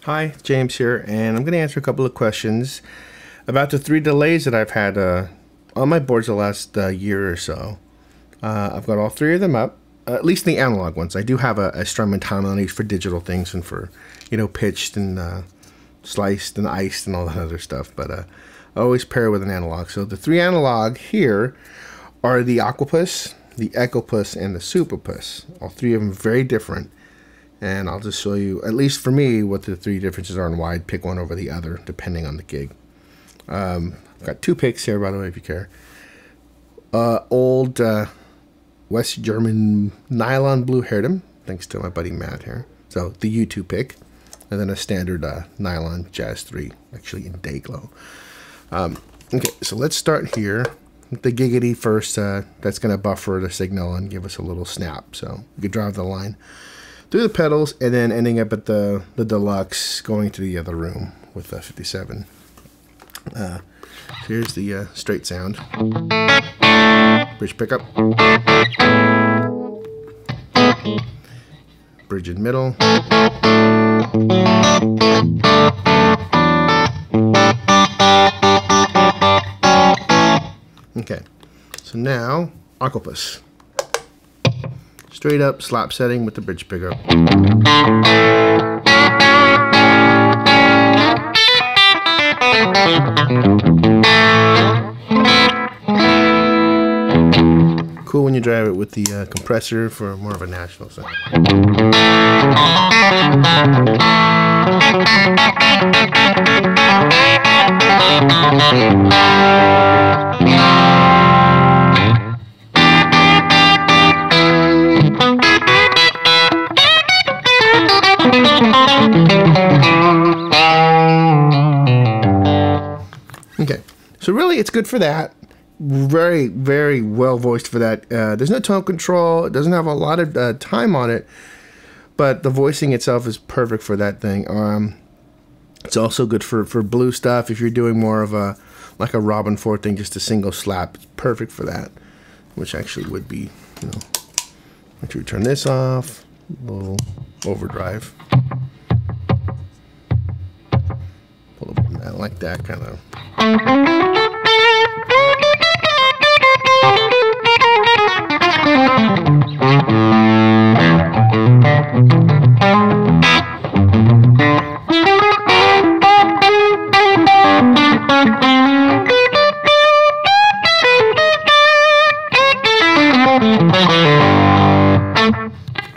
Hi, James here, and I'm going to answer a couple of questions about the three delays that I've had on my boards the last year or so. I've got all three of them up, at least the analog ones. I do have a strum and time on each for digital things and for, pitched and sliced and iced and all that other stuff, but I always pair with an analog. So the three analog here are the Aqua-Puss, the Echo-Puss, and the Supa-Puss. All three of them very different. And I'll just show you, at least for me, what the three differences are and why I'd pick one over the other, depending on the gig. I've got two picks here, by the way, if you care. Old West German nylon blue hairdom, thanks to my buddy Matt here. So the U2 pick. And then a standard nylon Jazz 3, actually in day glow. Okay, so let's start here with the giggity first. That's going to buffer the signal and give us a little snap. So you can drive the line through the pedals, and then ending up at the deluxe, going to the other room with the 57. So here's the straight sound. Bridge pickup. Bridge in middle. Okay, so now Aqua-Puss. Straight up slap setting with the bridge pickup. Cool when you drive it with the compressor for more of a national sound. Okay, so really it's good for that. Very, very well voiced for that. There's no tone control. It doesn't have a lot of time on it, but the voicing itself is perfect for that thing. It's also good for blue stuff. If you're doing more of like a Robin Ford thing, just a single slap, it's perfect for that. Which actually would be, once you turn this off, a little overdrive. Pull up on that like that kind of.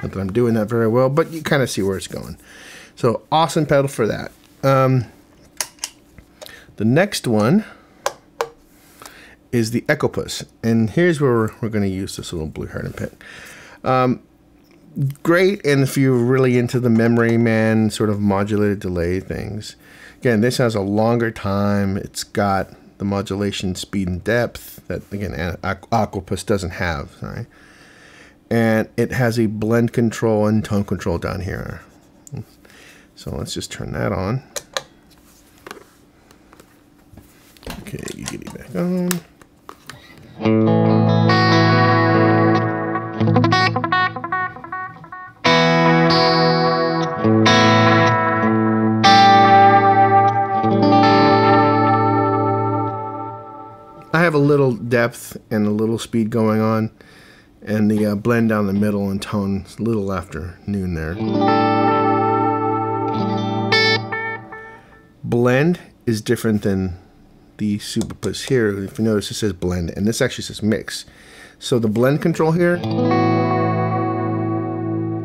Not that I'm doing that very well, but you kind of see where it's going. So awesome pedal for that. The next one is the Echo-Puss, and here's where we're going to use this little blue hairdom pick. Great, and if you're really into the memory man sort of modulated delay things. Again, this has a longer time. It's got the modulation speed and depth that, again, Aqua-Puss doesn't have. Sorry. And it has a blend control and tone control down here. So let's just turn that on. Okay, you get it back on. I have a little depth and a little speed going on, and the blend down the middle and tone a little after noon there. Blend is different than the Supa-Puss here. If you notice, it says blend, and this actually says mix. So the blend control here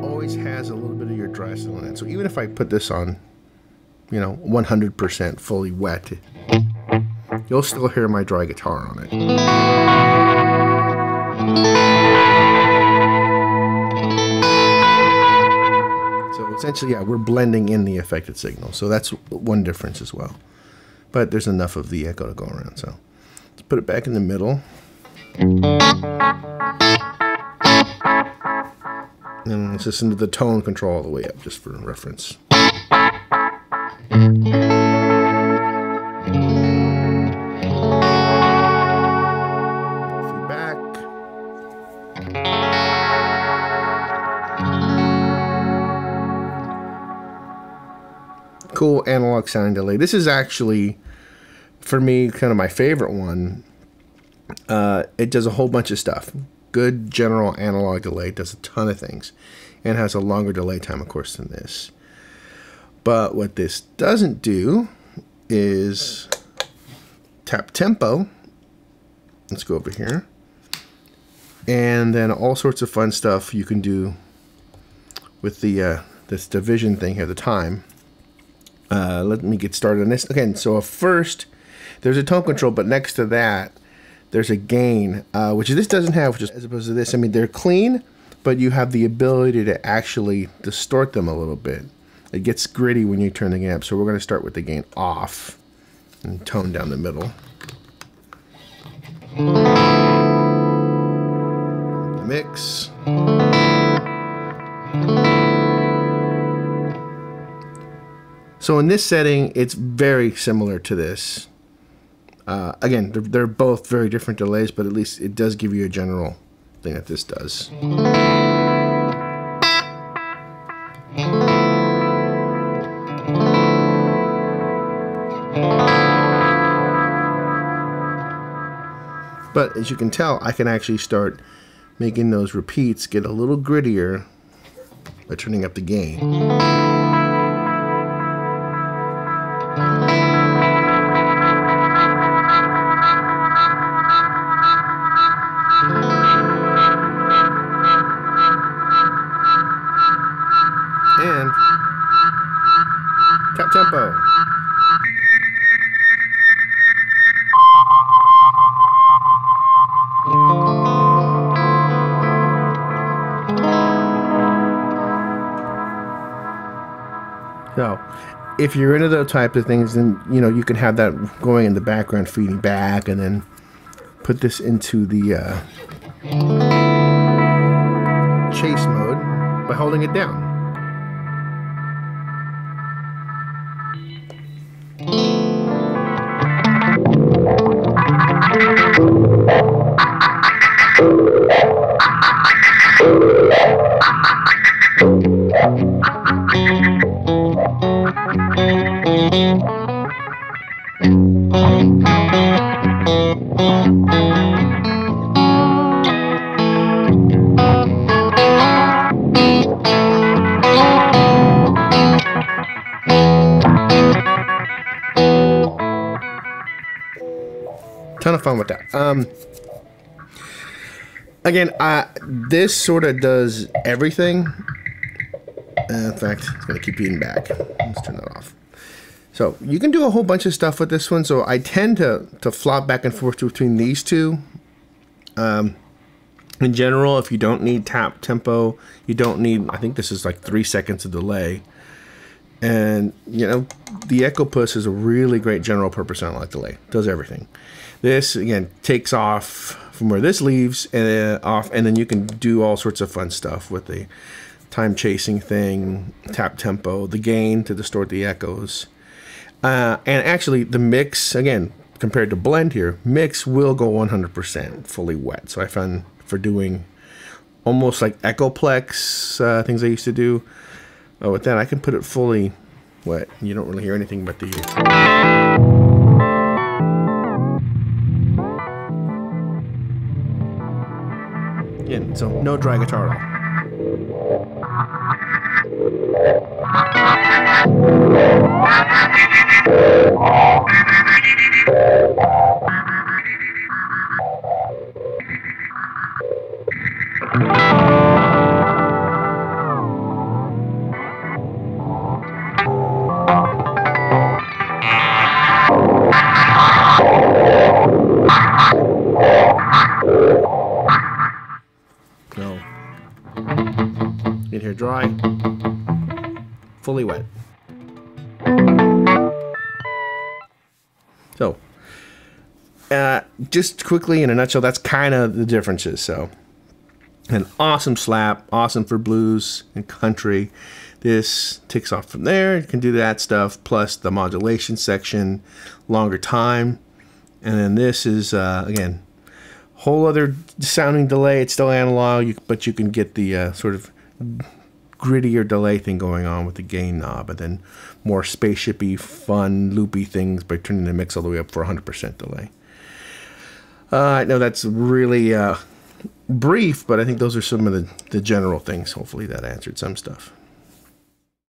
always has a little bit of your dry cell in it. So even if I put this on, 100% fully wet, you'll still hear my dry guitar on it. So essentially, yeah, we're blending in the affected signal. So that's one difference as well. But there's enough of the echo to go around. So let's put it back in the middle. And let's listen to the tone control all the way up, just for reference. Feedback. Cool analog sounding delay. This is actually, for me, kind of my favorite one. It does a whole bunch of stuff. Good general analog delay, does a ton of things, and has a longer delay time, of course, than this. But what this doesn't do is tap tempo. Let's go over here. And then all sorts of fun stuff you can do with the this division thing here, the time. Let me get started on this. Again, so first, there's a tone control, but next to that, there's a gain, which this doesn't have, which is, as opposed to this. I mean, they're clean, but you have the ability to actually distort them a little bit. It gets gritty when you turn the gain up, so we're going to start with the gain off and tone down the middle. Mix. So in this setting, it's very similar to this. Again, they're both very different delays, but at least it does give you a general thing that this does. But as you can tell, I can actually start making those repeats get a little grittier by turning up the gain. And tap tempo. So, if you're into those types of things, then you can have that going in the background, feeding back, and then put this into the chase mode by holding it down. Ton of fun with that. Again, this sort of does everything. In fact, it's going to keep beating back. Let's turn that off. So you can do a whole bunch of stuff with this one. So I tend to flop back and forth between these two. In general, if you don't need tap tempo, you don't need, I think this is like 3 seconds of delay. And, the Echo-Puss is a really great general purpose analog delay. Does everything. This, again, takes off from where this leaves and off, and then you can do all sorts of fun stuff with the time chasing thing, tap tempo, the gain to distort the echoes. And actually, the mix, again, compared to blend here, mix will go 100% fully wet. So I found for doing almost like Echoplex things I used to do, with that I can put it fully wet. You don't really hear anything but the... Yeah, so no dry guitar at all. No. Get here dry, fully wet. So, just quickly in a nutshell, that's kind of the differences. So, an awesome slap, awesome for blues and country. This takes off from there. You can do that stuff, plus the modulation section, longer time. And then this is, again, whole other sounding delay. It's still analog, but you can get the sort of grittier delay thing going on with the gain knob, and then more spaceshipy, fun, loopy things by turning the mix all the way up for 100% delay. I know that's really brief, but I think those are some of the general things. Hopefully that answered some stuff.